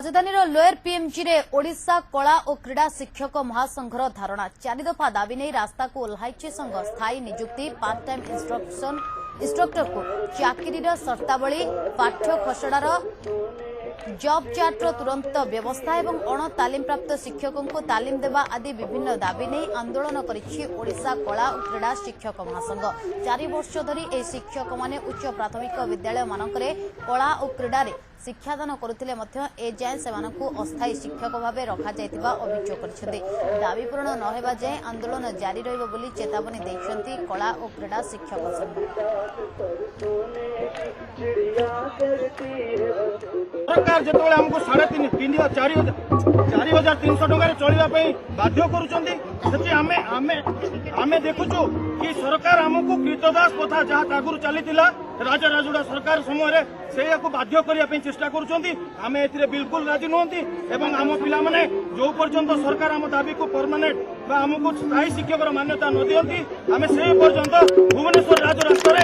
राजधानी lower PMG रे ओडिशा कला और क्रीड़ा शिक्षक महासंघर धारणा 4 दफा दाबी नहीं रास्ता को ओह्लाइछि संघ। स्थायी नियुक्ति पार्ट टाइम इंस्ट्रक्टर को चाकरी सर्तावली पाठ्य खसड़ार जॉब चार्टर तुरंत व्यवस्था एवं अण तालीम प्राप्त शिक्षकों को तालीम देवा आदि विभिन्न दाबी नहीं आंदोलन करिछि ओडिशा कला और क्रीड़ा शिक्षक महासंघ। 4 वर्ष धरी ए शिक्षक माने उच्च प्राथमिक विद्यालय मानकरे कला और क्रीड़ा रे शिक्षादान करुथिले मध्य ए जाय सेमानकु अस्थायी शिक्षक भावे रखा जायतिबा अभियोग करछथि। दाबी पूर्ण न हेबा जाय आंदोलन जारी रहइबो बोली चेतावनी दैछन्ति कला और क्रीड़ा शिक्षक संघ। सरकार जो हमको 4,300 टकर चलने बाध्य करें देखुचु कि सरकार आमको कृतदास प्रथा जहाँ आगुरी चली राजा राजुड़ा सरकार समय से बाध्य करने चेष्टा करें बिल्कुल राजी नुहति एवं आम पाने जो पर्यंत सरकार आम दाबी को परमानेंट आमको स्थायी शिक्षक मान्यता न दिखती आम से पर्यंत भुवनेश्वर राजरास्तार